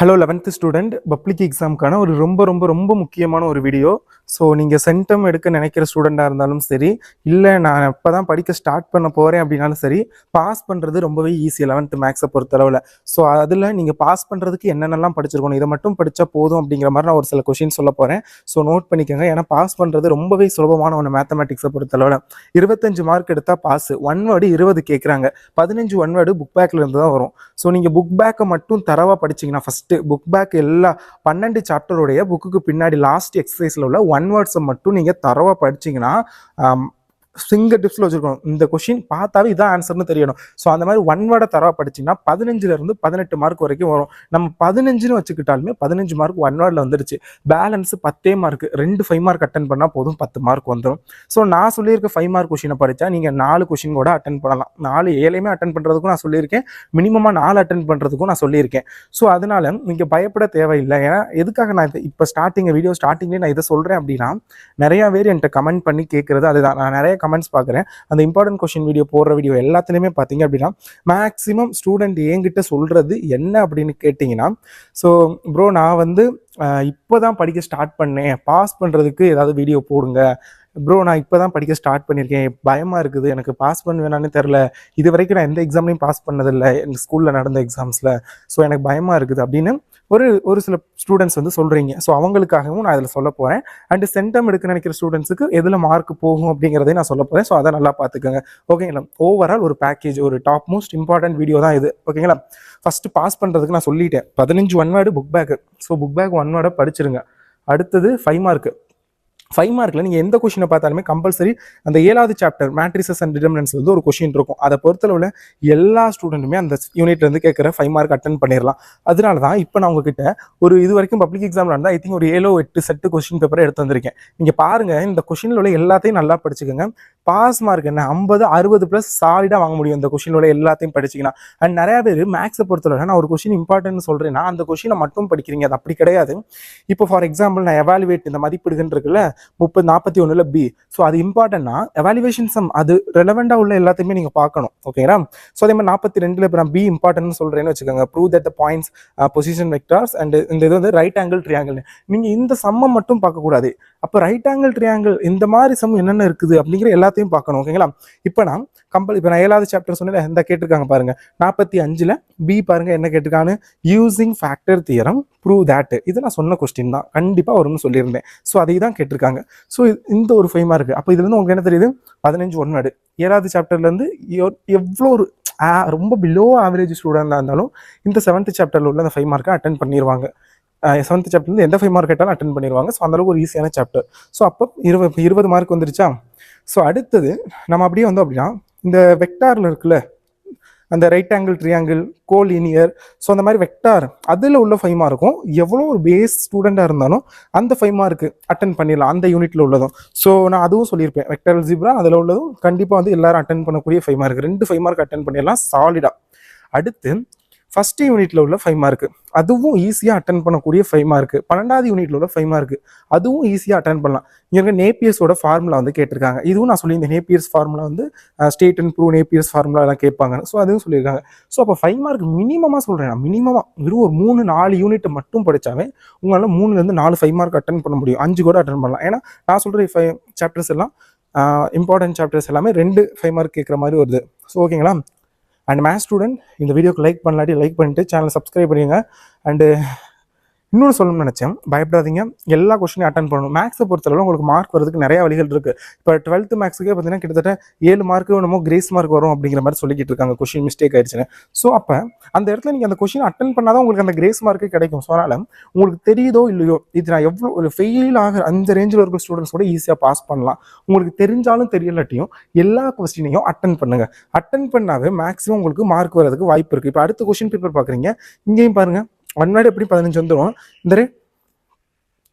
Hello 11th student public எக்ஸாமுக்கான ஒரு ரொம்ப முக்கியமான ஒரு வீடியோ. ஸோ நீங்கள் சென்டம் எடுக்க நினைக்கிற ஸ்டூடெண்ட்டாக இருந்தாலும் சரி, இல்லை நான் இப்போ தான் படிக்க ஸ்டார்ட் பண்ண போகிறேன் அப்படின்னாலும் சரி, பாஸ் பண்ணுறது ரொம்பவே ஈஸி 11th மேக்ஸை பொறுத்தளவில். ஸோ அதில் நீங்கள் பாஸ் பண்ணுறதுக்கு என்னென்னலாம் படிச்சிருக்கணும், இதை மட்டும் படித்தா போதும் அப்படிங்கிற மாதிரி நான் ஒரு சில கொஷின் சொல்ல போகிறேன். ஸோ நோட் பண்ணிக்கோங்க, ஏன்னா பாஸ் பண்ணுறது ரொம்பவே சுலபமான ஒன்று மேத்தமெட்டிக்ஸை பொறுத்தளவில். 25 மார்க் எடுத்தால் பாஸ். 1 வேர்டு 20 கேட்குறாங்க. 15 1 வேர்டு புக் பேக்கில் இருந்து தான் வரும். ஸோ நீங்கள் புக் பேக்கை மட்டும் தரவாக படிச்சிங்கன்னா, ஃபஸ்ட்டு புக் பேக் எல்லா 12 சாப்டருடைய புக்குக்கு பின்னாடி லாஸ்ட் எக்ஸசைஸில் உள்ள 1 வேர்ட்ஸை மட்டும் நீங்கள் தரவாக படிச்சிங்கன்னா ஃபிங்கர் டிப்ஸில் வச்சுருக்கணும். இந்த கொஷின் பார்த்தாவே இதான் ஆன்சர்னு தெரியணும். ஸோ அந்த மாதிரி 1 வேர்டை தரவாக படிச்சிங்கன்னா 15லேருந்து 18 மார்க் வரைக்கும் வரும். நம்ம 15ன்னு வச்சுக்கிட்டாலுமே 15 மார்க் 1 வேர்டில் வந்துடுச்சு. பேலன்ஸ் 10 மார்க், 2 5 மார்க் அட்டன் பண்ணால் போதும், 10 மார்க் வந்துடும். ஸோ நான் சொல்லியிருக்க 5 மார்க் கொஷினை படித்தா நீங்கள் 4 கொஷின் கூட அட்டன் பண்ணலாம். 4 7மே அட்டன் பண்ணுறதுக்கும் நான் சொல்லியிருக்கேன், மினிமமாக 4 அட்டன் பண்ணுறதுக்கும் நான் சொல்லியிருக்கேன். ஸோ அதனால நீங்கள் பயப்பட தேவையில்லை. ஏன்னா எதுக்காக நான் இப்போ வீடியோ ஸ்டார்டிங்லேயே நான் இதை சொல்கிறேன் அப்படின்னா, நிறையா பேர் என்கிட்ட கமெண்ட் பண்ணி கேட்குறது அதுதான். நான் நிறைய கமெண்ட்ஸ் பார்க்குறேன். அந்த இம்பார்ட்டன்ட் கொஷின் வீடியோ போடுற வீடியோ எல்லாத்துலேயுமே பார்த்தீங்க அப்படின்னா, மேக்ஸிமம் ஸ்டூடெண்ட் என்கிட்ட சொல்கிறது என்ன அப்படின்னு கேட்டிங்கன்னா, ஸோ ப்ரோ நான் இப்போ தான் படிக்க ஸ்டார்ட் பண்ணேன், பாஸ் பண்ணுறதுக்கு ஏதாவது வீடியோ போடுங்க ப்ரோ, நான் இப்போ தான் படிக்க ஸ்டார்ட் பண்ணியிருக்கேன், பயமாக இருக்குது, எனக்கு பாஸ் பண்ண வேணான்னு தெரில, இது வரைக்கும் நான் எந்த எக்ஸாம்லையும் பாஸ் பண்ணதில்லை எங்கள் ஸ்கூலில் நடந்த எக்ஸாம்ஸில், ஸோ எனக்கு பயமாக இருக்குது அப்படின்னு ஒரு சில ஸ்டூடெண்ட்ஸ் சொல்கிறீங்க. ஸோ அவங்களுக்காகவும் நான் அதில் சொல்ல போகிறேன். அண்டு சென்டம் எடுக்க நினைக்கிற ஸ்டூடெண்ட்ஸுக்கு எதில் மார்க் போகும் அப்படிங்கிறதையும் நான் சொல்ல போகிறேன். ஸோ அதை நல்லா பார்த்துக்கோங்க, ஓகேங்களா. ஓவரால் ஒரு பேக்கேஜ், ஒரு டாப் மோஸ்ட் இம்பார்ட்டன்ட் வீடியோ தான் இது, ஓகேங்களா. ஃபஸ்ட்டு பாஸ் பண்ணுறதுக்கு நான் சொல்லிட்டேன், 15 1 word book back. So book back 1 வேர்டை படிச்சிருங்க. அடுத்தது 5 மார்க்கு. 5 மார்க்கில் நீங்கள் எந்த கொஷினை பார்த்தாலுமே கம்பல்சரி அந்த 7வது சாப்டர் மேட்ரிசஸ் அண்ட் டிட்டர்மினன்ட்ஸ் ஒரு கொஷின் இருக்கும். அதை பொறுத்தளவில் எல்லா ஸ்டூடெண்ட்டுமே அந்த யூனிட்லேருந்து கேட்குற 5 மார்க் அட்டன் பண்ணிடலாம். அதனால தான் இப்போ நான் உங்ககிட்ட இது வரைக்கும் பப்ளிக் எக்ஸாமில் இருந்தால் ஐ திங்க் ஒரு 7-8 செட்டு கொஷின் பேப்பரை எடுத்து வந்திருக்கேன். நீங்கள் பாருங்கள், இந்த கொஷினில் உள்ள எல்லாத்தையும் நல்லா படிச்சுக்கோங்க. பாஸ் மார்க் என்ன 50 60 ப்ளஸ் சாலிடாக வாங்க முடியும் இந்த கொஷினோட எல்லாத்தையும் படிச்சிங்கன்னா. அண்ட் நிறையா பேர் மேக்ஸை பொறுத்தளவில் நான் ஒரு கொஷின் இம்பார்ட்டன்ட் சொல்கிறேன்னா அந்த கொஷினை மட்டும் படிக்கிறீங்க. அது அப்படி கிடையாது. இப்போ ஃபார் எக்ஸாம்பிள் நான் எவாலுவேட் இந்த மதிப்பீடுகள் இருக்குல்ல 30-41 பி. ஸோ அது இம்பார்ட்டன்ட்னா எவாலுவேஷன் சம் அது ரெலவெண்டாக உள்ள எல்லாத்தையுமே நீங்கள் பார்க்கணும், ஓகேங்களா. ஸோ அதே மாதிரி 42 இப்போ நான் பி இம்பார்ட்டன்ட்னு சொல்கிறேன்னு வச்சுக்கோங்க. Prove that the points position vectors and இந்த இது ரைட் ஆங்கிள் ட்ரியாங்கிள். நீங்கள் இந்த சம்மை மட்டும் பார்க்கக்கூடாது. அப்போ ரைட் ஆங்கிள் ட்ரியாங்கிள் இந்த மாதிரி சம் என்னென்ன இருக்குது அப்படிங்கிற எல்லாத்தையும் பார்க்கணும், ஓகேங்களா. இப்போ நான் இப்போ நான் 7வது சாப்டர் சொன்னேன், இந்த கேட்டிருக்காங்க பாருங்க 45ல் பி பாருங்க என்ன கேட்டிருக்கான்னு, using factor theorem prove that. இது நான் சொன்ன கொஸ்டின் தான், கண்டிப்பாக வரும்னு சொல்லியிருந்தேன். ஸோ அதை தான் கேட்டிருக்காங்க. ஸோ இந்த ஒரு 5 மார்க். அப்போ இதுலேருந்து உங்களுக்கு என்ன தெரியுது, 15 1 வேர்டு 7வது சாப்டர்லேருந்து எவ்வளோ ஒரு ரொம்ப பிலோ ஆவரேஜ் ஸ்டூடெண்டாக இருந்தாலும் இந்த 7th சாப்டரில் உள்ள அந்த 5 மார்க்கை அட்டன் பண்ணிடுவாங்க. 7th சாப்டர்லேருந்து எந்த 5 மார்க் கேட்டாலும் அட்டன் பண்ணிடுவாங்க. ஸோ அந்தளவுக்கு ஒரு ஈஸியான சாப்டர். ஸோ அப்போ 20 மார்க் வந்துருச்சா. ஸோ அடுத்தது நம்ம அப்படியே அப்படின்னா இந்த வெக்டாரில் இருக்குல்ல, அந்த right angle triangle collinear, so அந்த மாதிரி வெக்டார் அதில் உள்ள 5 மார்க்கும் எவ்வளோ ஒரு பேஸ் ஸ்டூடெண்ட்டாக இருந்தாலும் அந்த 5 மார்க்கு அட்டன் பண்ணிடலாம் அந்த யூனிட்டில் உள்ளதும். ஸோ நான் அதுவும் சொல்லியிருப்பேன், வெக்டர் அல்ஜிப்ரா அதில் உள்ளதும் கண்டிப்பாக எல்லாரும் அட்டன் பண்ணக்கூடிய 5 மார்க், 2 5 மார்க் அட்டன் பண்ணிடலாம் சாலிடாக. அடுத்து ஃபஸ்ட்டு யூனிட்டில் உள்ள 5 மார்க்கு அதுவும் ஈஸியாக அட்டன் பண்ணக்கூடிய 5 மார்க்கு. 12வது யூனிட்டில் உள்ள 5 மார்க்கு அதுவும் ஈஸியாக அட்டன் பண்ணலாம். இங்கே நேப்பியர்ஸோட ஃபார்முலா கேட்டிருக்காங்க. இதுவும் நான் சொல்லி இந்த Napier's formula state and prove Napier's formula எல்லாம் கேட்பாங்க. ஸோ அதுவும் சொல்லியிருக்காங்க. ஸோ அப்போ 5 மார்க் மினிமமாக சொல்கிறேன், மினிமமாக வெறும் ஒரு 3-4 யூனிட் மட்டும் படித்தாவே உங்களால் 3லேருந்து 4 5 மார்க் அட்டன் பண்ண முடியும். 5 கூட அட்டன் பண்ணலாம். ஏன்னா நான் சொல்கிற 5 சாப்டர்ஸ் எல்லாம் இம்பார்ட்டன்ட் சாப்டர்ஸ் எல்லாமே 2 5 மார்க் கேட்குற மாதிரி வருது. ஸோ ஓகேங்களா. அண்ட் மேத்ஸ் ஸ்டூடெண்ட் இந்த வீடியோக்கு லைக் பண்ணலாட்டி லைக் பண்ணிட்டு சேனல் சப்ஸ்கிரைப் பண்ணிடுங்க. அண்டு இன்னொன்று சொல்லணும்னு நினச்சேன், பயப்படாதீங்க, எல்லா கொஸ்டினையும் அட்டன் பண்ணணும். மேக்ஸை பொறுத்தளவு உங்களுக்கு மார்க் வரதுக்கு நிறைய வழிகள் இருக்குது. இப்போ 12th மேக்ஸுக்கே பார்த்தீங்கன்னா கிட்டத்தட்ட 7 மார்க்கு என்னமோ கிரேஸ் மார்க் வரும் அப்படிங்கிற மாதிரி சொல்லிக்கிட்டு இருக்காங்க, கொஸ்டின் மிஸ்டேக் ஆயிடுச்சுன்னு. ஸோ அப்போ அந்த இடத்துல நீங்கள் அந்த கொஸ்டின் அட்டன் பண்ணால் தான் உங்களுக்கு அந்த கிரேஸ் மார்க்கு கிடைக்கும். ஸோ அதனால் உங்களுக்கு தெரியுதோ இல்லையோ, இது நான் எவ்வளோ ஒரு ஃபெயில் ஆகிற அந்த ரேஞ்சில் இருக்கிற ஸ்டூடெண்ட்ஸ் கூட ஈஸியாக பாஸ் பண்ணலாம். உங்களுக்கு தெரிஞ்சாலும் தெரியலாட்டியும் எல்லா கொஸ்டினையும் அட்டன் பண்ணுங்கள். அட்டன் பண்ணாவே மேக்ஸிமம் உங்களுக்கு மார்க் வரதுக்கு வாய்ப்பு இருக்குது. இப்போ அடுத்த கொஸ்டின் பேப்பர் பார்க்குறீங்க, இங்கேயும் பாருங்கள் 1 வேர்டு எப்படி 15 வந்துடும். இந்த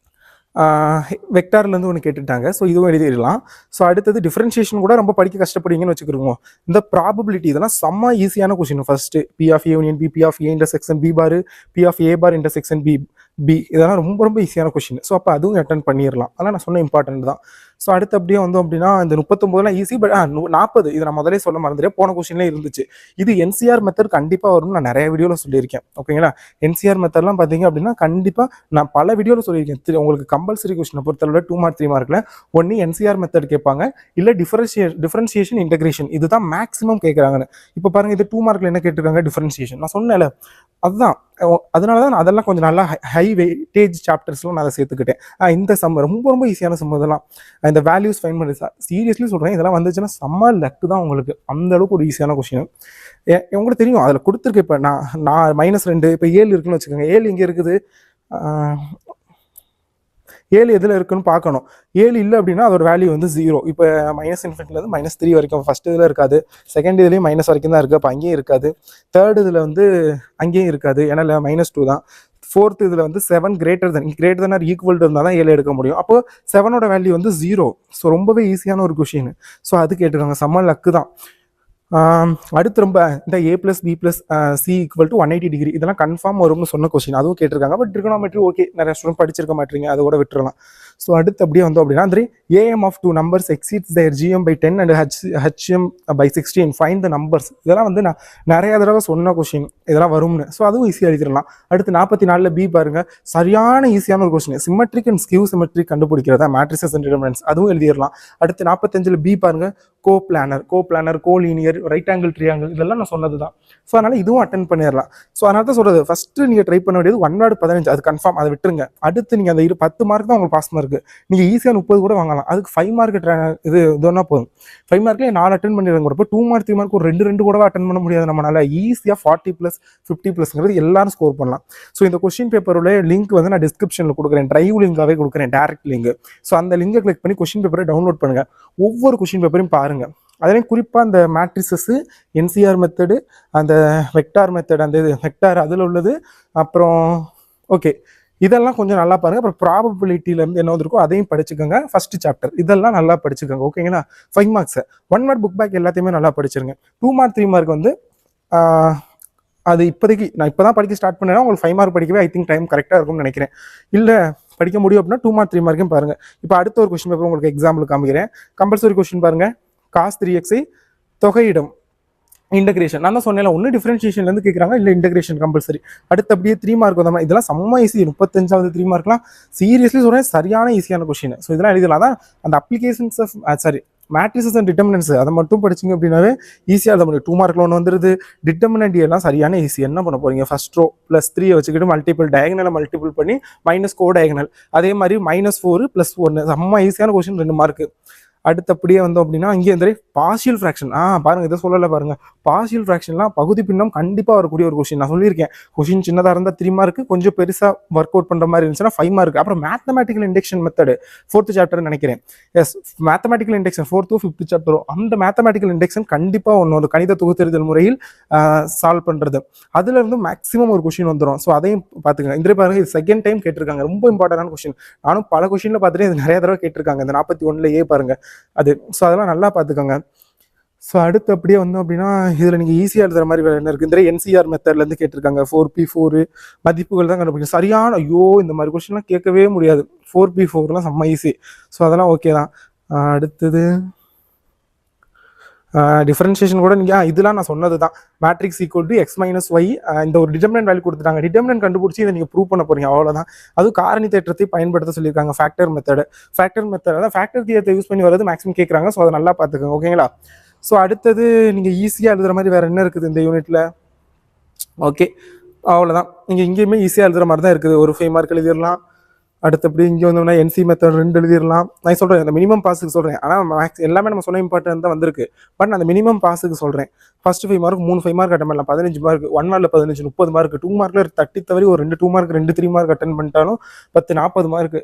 வெக்டார்லேருந்து ஒன்று கேட்டுட்டாங்க. ஸோ இதுவும் எழுதிடலாம். ஸோ அடுத்தது டிஃபரன்ஷியேஷன் கூட ரொம்ப படிக்க கஷ்டப்படுவீங்கன்னு வச்சுக்கிறோம். இந்த ப்ராபபிலிட்டி இதெல்லாம் செம்ம ஈஸியான question. First P of A union B, P of A intersection B bar, P of A bar intersection B, இதெல்லாம் ரொம்ப ஈஸியான கொஸ்டின். ஸோ அப்போ அதுவும் அட்டன் பண்ணிடலாம். அதெல்லாம் நான் சொன்ன இம்பார்ட்டன்ட் தான். ஸோ அடுத்து அப்படியே வந்தோம் அப்படின்னா இந்த 39 ஈஸி. பட் 40 இது நான் முதலே சொல்ல மறந்துட்டேன், போன கொஸ்டின்லேயே இருந்துச்சு. இது என்சிஆர் மெத்தட் கண்டிப்பாக வரும்னு நான் நிறைய வீடியோவில் சொல்லியிருக்கேன். ஓகேங்களா, என்சிஆர் மெத்தட்லாம் பார்த்தீங்க அப்படின்னா கண்டிப்பாக நான் பல வீடியோவில் சொல்லியிருக்கேன். உங்களுக்கு கம்பல்சரி கொஸ்டினை பொறுத்தளவு 2 மார்க் 3 மார்க்கில் ஒன்று என்சிஆர் மெத்தட் கேட்பாங்க, இல்லை டிஃபரன்ஷியேஷன் இன்டெகிரேஷன், இதுதான் மேக்ஸிமம் கேட்குறாங்கன்னு. இப்போ பாருங்க, இது 2 மார்க்கில் என்ன கேட்டிருக்காங்க, டிஃபரன்ஷியேஷன். நான் சொன்னேன்ல, அதுதான். அதனால தான் நான் அதெல்லாம் கொஞ்சம் நல்லா ஹை வெயிட்டேஜ் சாப்டர்ஸ்லாம் நான் அதை சேர்த்துக்கிட்டேன். இந்த சம் ரொம்ப ரொம்ப ஈஸியான சம் இதெல்லாம். இந்த வேல்யூஸ் ஃபைண்ட் பண்ணி சீரியஸ்லி சொல்கிறேன், இதெல்லாம் வந்துச்சுன்னா செம்ம லக்கு தான் உங்களுக்கு. அந்த அளவுக்கு ஒரு ஈஸியான கொஸ்டின். உங்களுக்கு தெரியும் அதில் கொடுத்துருக்கு. இப்போ நான் -2 இப்போ 7 இருக்குன்னு வச்சுக்கோங்க. 7 இங்கே இருக்குது, 7 எதில் இருக்குன்னு பார்க்கணும். 7 இல்லை அப்படின்னா அதோட வேல்யூ வந்து 0. இப்போ -∞ -3 வரைக்கும் ஃபர்ஸ்ட் இதில் இருக்காது, செகண்ட் இதுலேயும் மைனஸ் வரைக்கும் தான் இருக்குது, அப்போ அங்கேயும் இருக்காது. தேர்ட் இதில் வந்து அங்கேயும் இருக்காது, ஏன்னா -2 தான். ஃபோர்த் இதில் வந்து 7 கிரேட்டர் தன் ஆர் ஈக்குவல் இருந்தால் தான் 7 எடுக்க முடியும். அப்போ 7ஓட வேல்யூ வந்து 0. ஸோ ரொம்பவே ஈஸியான ஒரு கொஷின். ஸோ அது கேட்டிருக்காங்க, செம்ம லக்கு தான். அடுத்து ரொம்ப இந்த A + B + C = 180 டிகிரி, இதெல்லாம் கன்ஃபார்ம் வரும்னு சொன்ன கொஸ்டின், அதுவும் கேட்டிருக்காங்க. பட் ட்ரிகோனோமெட்ரி ஓகே, நிறைய ஸ்டூடெண்ட் படிச்சிருக்க மாட்டீங்க, அதை கூட விட்டுறலாம். ஸோ அடுத்து அப்படியே வந்தோம் அப்படின்னா AM of 2 numbers exceeds their GM by 10 and HM by 16, find the numbers. இதெல்லாம் வந்து நான் நிறைய தடவை சொன்ன கொஸ்டின், இதெல்லாம் வரும்னு. ஸோ அதுவும் ஈஸியாக எழுதிடலாம். அடுத்து 44 B பாருங்க, சரியான ஈஸியான ஒரு கொஸ்டின். சிமெட்ரிக் அண்ட் ஸ்கியூ சிமெட்ரிக் கண்டுபிடிக்கிறதா, மேட்ரிசஸ் அண்ட் டிட்டர்மினன்ட்ஸ், அதுவும் எழுதிடலாம். அடுத்து 45 B பாருங்க, coplanar, collinear, right angle triangle, இதெல்லாம் நான் சொன்னது தான். ஸோ அதனால இதுவும் அட்டன் பண்ணிடலாம். ஸோ அதனால தான் சொல்றது, ஃபர்ஸ்ட் நீங்கள் ட்ரை பண்ண வேண்டியது 1 word 15, அது கன்ஃபார்ம், அதை விட்டுருங்க. அடுத்து நீங்கள் அந்த 10 மார்க் தான் உங்களுக்கு பாஸ் மார்க். நீங்கள் ஈஸியாக 30 கூட வாங்கலாம். அதுக்கு 5 மார்க் இதுனா போதும். 5 மார்க்லேயே 4 அட்டன் பண்ணிடுங்க. இப்போ 2 மார்க் 3 மார்க் ஒரு 2 கூட அட்டன் பண்ண முடியாது நம்மளால. ஈஸியாக 40+, 50+ங்கிறது எல்லாரும் ஸ்கோர் பண்ணலாம். ஸோ இந்த கொஸ்டின் பேப்பரோட லிங்க் வந்து நான் டிஸ்கிரிப்ஷனில் கொடுக்குறேன், டிரைவ் லிங்காகவே கொடுக்குறேன், டேரக்ட் லிங்க். ஸோ அந்த லிங்கை கிளிக் பண்ணி கொஸ்டின் பேப்பரை டவுன்லோட் பண்ணுங்க. ஒவ்வொரு கொஸ்டின் பேப்பரையும் பாருங்க. அதுலேயும் குறிப்பாக அந்த மேட்ரிசஸ், என்சிஆர் மெத்தடு, அந்த வெக்டார் மெத்தட், அந்த வெக்டார் அதில் உள்ளது, அப்புறம் ஓகே இதெல்லாம் கொஞ்சம் நல்லா பாருங்க. அப்புறம் ப்ராபபிலிட்டியிலேருந்து என்ன வந்திருக்கோ அதையும் படிச்சுக்கோங்க. ஃபர்ஸ்ட் சாப்டர் இதெல்லாம் நல்லா படிச்சுக்கோங்க. ஓகேங்களா, 5 மார்க்ஸ் 1 word புக் பேக் எல்லாத்தையுமே நல்லா படிச்சிருங்க. 2 மார்க் 3 மார்க் வந்து அது இப்போதைக்கு நான் இப்போ தான் படிக்க ஸ்டார்ட் பண்ணேன்னா உங்களுக்கு 5 மார்க் படிக்கவே ஐ திங்க் டைம் கரெக்டாக இருக்கும்னு நினைக்கிறேன். இல்லை படிக்க முடியும் அப்படின்னா 2 மார்க் 3 மார்க்கையும் பாருங்க. இப்போ அடுத்த ஒரு கொஸ்டின் பேப்பர் உங்களுக்கு எக்ஸாம்பிள் காமிக்கிறேன். கம்பல்சரி கொஸ்டின் பாருங்க, cos 3x தொகையிடம் இன்டகிரேஷன். நான் தான் சொன்னேன், ஒன்று டிஃபரன்ஷியேஷன்லேருந்து கேட்குறாங்க, இல்லை இன்டகிரேஷன் கம்பல்சரி. அடுத்து அப்படியே 3 மார்க் வந்தாமல் இதெல்லாம் செம்ம ஈஸி. 35வது 3 மார்க்லாம் சீரியஸ்லி சொல்கிறேன், சரியான ஈஸியான கொஸ்டின். ஸோ இதெல்லாம் எழுதலாம். தான் அந்த applications of matrices and determinants அதை மட்டும் படிச்சிங்க அப்படின்னாவே ஈஸியாக எழுத முடியும். 2 மார்க்கில் ஒன்று வந்துருது. டிட்டர்மினன்ட் எல்லாம் சரியான ஈஸி. என்ன பண்ண போறீங்க, ஃபர்ஸ்ட் ரோ +3 வச்சுக்கிட்டு மல்டிபிள் டயகனலை மல்டிபிள் பண்ணி - கோடயகனல், அதே மாதிரி -4 + 1, செம்ம ஈஸியான கொஸ்டின், 2 மார்க்கு. அடுத்து அப்படியே வந்தோம் அப்படின்னா இங்கே இந்த பார்ஷியல் ஃப்ராக்ஷன். பாருங்க, இதை சொல்லலை பாருங்க. பார்ஷியல் ஃப்ராக்ஷன்லாம் பகுதி பின்னம் கண்டிப்பாக வரக்கூடிய ஒரு கொஸ்டின். நான் சொல்லியிருக்கேன், கொஸ்டின் சின்னதாக இருந்தால் 3 மார்க், கொஞ்சம் பெருசாக ஒர்க் அவுட் பண்ணுற மாதிரி இருந்துச்சுன்னா 5 மார்க். அப்புறம் mathematical induction method 4th chapter நினைக்கிறேன். Yes, mathematical induction 4th to 5th chapter. அந்த மேத்தமெட்டிக்கல் இண்டக்ஷன் கண்டிப்பாக ஒன்று கணித தொகுத்தறிதல் முறையில் சால்வ் பண்ணுறது, அதுல இருந்து மேக்ஸிமம் ஒரு கொஸ்டின் வந்துடும். ஸோ அதையும் பார்த்துக்கங்க. இந்த பாருங்க, இது செகண்ட் டைம் கேட்டிருக்காங்க, ரொம்ப இம்பார்ட்டன்டான கொஸ்டின். நானும் பல கொஸ்டின்ல பார்த்துட்டு இது நிறைய தடவை கேட்டிருக்காங்க. இந்த 41 பாருங்க அது. ஸோ அதெல்லாம் நல்லா பார்த்துக்கோங்க. ஸோ அடுத்து அப்படியே வந்தோம் அப்படின்னா இதில் நீங்கள் ஈஸியாக எழுதுற மாதிரி வேறு என்ன இருக்குது, இந்த என்சிஆர் மெத்தட்லேருந்து கேட்டிருக்காங்க. 4p4 மதிப்புகள் தான் கண்டுபிடிக்கும். சரியான ஐயோ இந்த மாதிரி கொஸ்டின்லாம் கேட்கவே முடியாது. 4p4லாம் செம்ம ஈஸி. ஸோ அதெல்லாம் ஓகே தான். அடுத்தது டிஃபரன்ஷியேஷன் கூட நீங்கள் இதெல்லாம் நான் சொன்னது தான். மேட்ரிக்ஸ் = x - y, இந்த ஒரு டிட்டர்மினன்ட் வேல்யூ கொடுத்துட்டாங்க. டிட்டர்மினன்ட் கண்டுபிடிச்சி இதை நீங்கள் ப்ரூவ் பண்ண போறீங்க, அவ்வளோதான். அதுவும் காரணி தேற்றத்தை பயன்படுத்த சொல்லியிருக்காங்க. ஃபேக்டர் மெத்தட் அதான் ஃபேக்டர் தியரத்தை யூஸ் பண்ணி வரது மேக்ஸிமம் கேட்குறாங்க. ஸோ அதை நல்லா பார்த்துக்கோங்க. ஓகேங்களா. ஸோ அடுத்தது நீங்கள் ஈஸியாக எழுதுற மாதிரி வேறு என்ன இருக்குது இந்த யூனிட்டில். ஓகே, அவ்வளோதான். நீங்கள் இங்கேயுமே ஈஸியாக எழுதுற மாதிரி தான் இருக்குது. ஒரு 5 மார்க் எழுதிடலாம். அடுத்தபடி இங்கே வந்தோம்னா NC மெத்தட் 2 எழுதிடலாம். நான் சொல்கிறேன், அந்த மினிமம் பாஸுக்கு சொல்கிறேன். ஆனால் மேக்ஸ் எல்லாமே நம்ம சொன்ன இம்பார்ட்டன்ட் தான் வந்திருக்கு. பட் அந்த மினிமம் பாஸுக்கு சொல்கிறேன். ஃபர்ஸ்ட் 5 மார்க் 3 5 மார்க் அட்டன் பண்ணலாம். 15 மார்க் 1 wordல 15 30 மார்க். 2 மார்க்கில் தட்டி தவறி ஒரு 2 மார்க் 2 3 மார்க் அட்டன் பண்ணிட்டாலும் 10 40 மார்க்.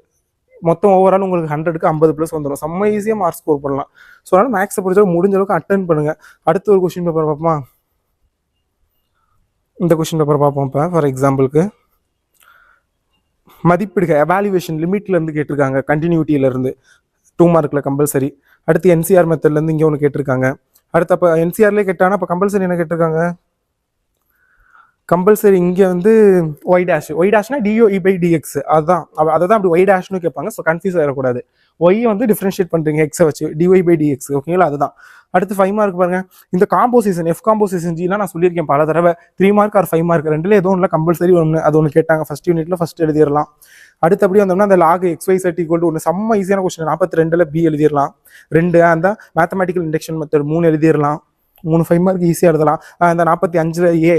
மொத்தம் ஓவரால் உங்களுக்கு 100க்கு 50+ வந்துடும். செம்ம ஈஸியாக மார்க் ஸ்கோர் பண்ணலாம். ஸோ அதனால் மேக்ஸை பொறுத்தவரை முடிஞ்ச அளவுக்கு அட்டன் பண்ணுங்க. அடுத்த ஒரு கொஸ்டின் பேப்பர் பார்ப்போமா. இந்த கொஸ்டின் பேப்பர் பார்ப்போம். இப்போ ஃபார் எக்ஸாம்பிளுக்கு மதிப்பிடுக எவாலுவேஷன் லிமிட்லேருந்து கேட்டிருக்காங்க, கண்டினியூட்டியிலேருந்து 2 மார்க்கில் கம்பல்சரி. அடுத்து என்சிஆர் மெத்தட்லேருந்து இங்கே ஒன்று கேட்டிருக்காங்க. அடுத்து அப்போ என்சிஆர்லேயே கேட்டாங்கன்னா அப்போ கம்பல்சரி என்ன கேட்டிருக்காங்க, கம்பல்சரி இங்கே வந்து ஒய் டேஷ்னா DOE/dx அதுதான் அதை தான் அப்படி ஒய் டேஷ்னு கேட்பாங்க. ஸோ கன்ஃபியூஸ் ஆகிடக்கூடாது. ஒய் வந்து டிஃப்ரென்ஷியேட் பண்ணுறீங்க எக்ஸை வச்சு dy/dx ஓகேங்களா. அதுதான். அடுத்து 5 மார்க் பாருங்க. இந்த காம்போசிஷன் எஃப் காம்போசிஷன் ஜிலாம் நான் சொல்லியிருக்கேன் பல தடவை. 3 மார்க் ஆர் 5 மார்க் ரெண்டுல ஏதோ ஒன்று கம்பல்சரி ஒன்று அது ஒன்று கேட்டாங்க ஃபர்ஸ்ட் யூனிட்ல ஃபர்ஸ்ட் எழுதிடலாம். அடுத்தபடி வந்தோம்னா அந்த லாக் XYZ = ஒன்று செம்ம ஈஸியான கொஸ்டின் 42ல் B எழுதிடலாம். 2 அந்த மேத்தமெட்டிக்கல் இண்டக்ஷன் மெத்தட் 3 எழுதிடலாம். 3 5 மார்க் ஈஸியாக எழுதலாம். அந்த 45ல் A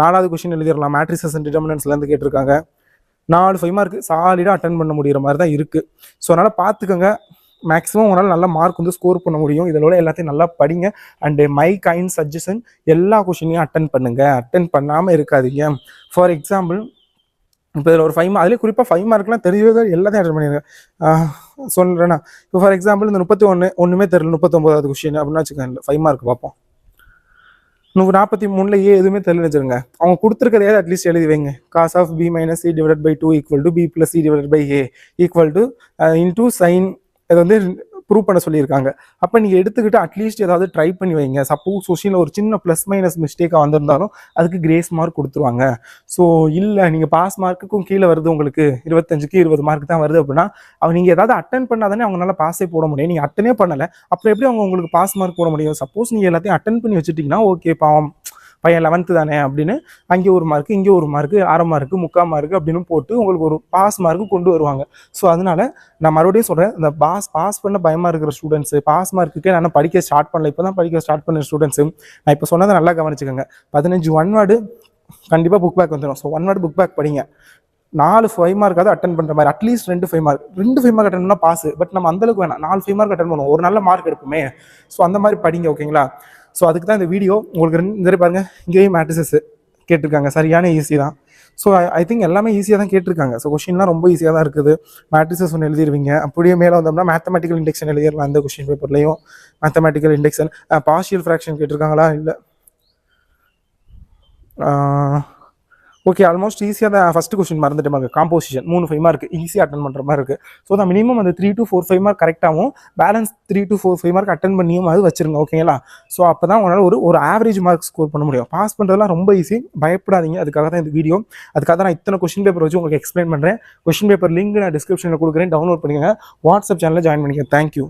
4வது கொஸ்டின் எழுதிடலாம். மேட்ரிசஸ் அண்ட் டிட்டர்மினன்ட்ஸ்லேருந்து கேட்டிருக்காங்க. 4 5 மார்க் சாலிடாக அட்டன் பண்ண முடிகிற மாதிரி தான் இருக்குது. ஸோ அதனால் பார்த்துக்கோங்க. மேக்ஸிமம் உங்களால் நல்ல மார்க் வந்து ஸ்கோர் பண்ண முடியும். இதோட எல்லாத்தையும் நல்லா படிங்க. அண்டு மை கைண்ட் சஜஷன் எல்லா கொஸ்டினையும் அட்டன் பண்ணுங்கள். அட்டன் பண்ணாமல் இருக்காதீங்க. ஃபார் எக்ஸாம்பிள் இப்போ இதில் ஒரு 5 அதுலேயே குறிப்பாக 5 மார்க்லாம் தெரியவே எல்லாத்தையும் அட்டன் பண்ணிடுங்க. சொல்கிறேன்னா இப்போ ஃபார் எக்ஸாம்பிள் இந்த 31 ஒன்றுமே தெரியல 39வது கொஸ்டின் அப்படின்னு வச்சுக்கோங்க. 5 மார்க் பார்ப்போம். 43ல் A எதுவுமே தெரியல வச்சுருங்க. அவங்க கொடுத்துருக்கதையாவது அட்லீஸ்ட் எழுதி வைங்க. cos of B - C/2 = B + C/A into sign இதை வந்து ப்ரூவ் பண்ண சொல்லியிருக்காங்க. அப்போ நீங்கள் எடுத்துக்கிட்டு அட்லீஸ்ட் ஏதாவது ட்ரை பண்ணி வைங்க. சப்போஸ் கொஸ்டினில் ஒரு சின்ன ப்ளஸ் மைனஸ் மிஸ்டேக்காக வந்திருந்தாலும் அதுக்கு கிரேஸ் மார்க் கொடுத்துருவாங்க. ஸோ இல்லை நீங்கள் பாஸ் மார்க்குக்கும் கீழே வருது, உங்களுக்கு 25க்கு 20 மார்க் தான் வருது அப்படின்னா அவங்க நீங்கள் ஏதாவது அட்டன் பண்ணாதானே அவங்களால பாஸே போட முடியும். நீங்கள் அட்டனே பண்ணலை அப்புறம் எப்படி அவங்க உங்களுக்கு பாஸ் மார்க் போட முடியும்? சப்போஸ் நீங்கள் எல்லாத்தையும் அட்டன் பண்ணி வச்சுட்டிங்கன்னா ஓகே பாவம் பையன் 11th தானே அப்படின்னு அங்கே ஒரு மார்க்கு இங்கே ஒரு மார்க்கு 1/2 மார்க்கு 3/4 மார்க்கு அப்படின்னு போட்டு உங்களுக்கு ஒரு பாஸ் மார்க்கு கொண்டு வருவாங்க. ஸோ அதனால நான் மறுபடியும் சொல்கிறேன், இந்த பாஸ் பண்ண பயமாக இருக்கிற ஸ்டூடெண்ட்ஸு பாஸ் மார்க்குக்கே நான் படிக்க ஸ்டார்ட் பண்ணல, இப்போ தான் படிக்க ஸ்டார்ட் பண்ண ஸ்டூடெண்ட்ஸு நான் இப்போ சொன்னதை நல்லா கவனிச்சுக்கோங்க. 15 1 வேர்டு கண்டிப்பாக புக் பேக் வந்துடும். ஸோ 1 வேர்டு புக் பேக் படிங்க. 4 5 மார்க்காவது அட்டன் பண்ணுற மாதிரி அட்லீஸ்ட் 2 5 மார்க் 2 5 மார்க் அட்டன் பண்ணால் பாஸ். பட் நம்ம அந்தளவுக்கு வேணாம், 4 5 மார்க் அட்டன் பண்ணுவோம், ஒரு நல்ல மார்க் எடுப்போமே. ஸோ அந்த மாதிரி படிங்க ஓகேங்களா. ஸோ அதுக்கு தான் இந்த வீடியோ. உங்களுக்கு இந்த பாருங்கள் இங்கேயும் மேட்ரிசஸ் கேட்டிருக்காங்க, சரியான ஈஸி தான். ஸோ ஐ திங்க் எல்லாமே ஈஸியாக தான் கேட்டிருக்காங்க. ஸோ கொஸ்டின்லாம் ரொம்ப ஈஸியாக தான் இருக்குது. மேட்ரிசஸ் ஒன்று எழுதிடுவீங்க. அப்படியே மேலே வந்தோம்னா மேத்தமெட்டிக்கல் இண்டெக்ஷன் எழுதிடலாம். அந்த கொஸ்டின் பேப்பர்லையும் மேத்தமெட்டிக்கல் இண்டெக்ஷன் பார்ஷியல் ஃப்ராக்ஷன் கேட்டிருக்காங்களா இல்லை ஓகே ஆல்மோஸ்ட் ஈஸியாக தான். ஃபஸ்ட்டு கொஸ்டின் மறந்துட்டு பாருங்க, காம்போசிஷன் 3 5 மார்க் ஈஸியாக அட்டன் பண்ணுற மாதிரி இருக்குது. ஸோ தான் மினிமம் அந்த 3 to 4 5 மார்க் கரெக்டாகவும் பேலன்ஸ் 3 to 4 5 மார்க் அட்டன் பண்ணியும் அது வச்சுருங்க ஓகேங்களா. ஸோ அப்போ தான் உங்களால் ஒரு ஆவரேஜ் மார்க் ஸ்கோர் பண்ண முடியும். பாஸ் பண்ணுறதுலாம் ரொம்ப ஈஸி, பயப்படாதீங்க. அதுக்காக தான் இந்த வீடியோ. அதுக்காக தான் நான் இத்தனை கொஸ்டின் பேப்பர் வச்சு உங்களுக்கு எக்ஸ்பிளைன் பண்ணுறேன். கொஸ்டின் பேப்பர் லிங்க் நான் டிஸ்கிரிப்ஷனில் கொடுக்குறேன், டவுன்லோட் பண்ணிக்கோங்க. வாட்ஸ்அப் சேனலில் ஜாயின் பண்ணிக்கோங்க. தேங்க்யூ.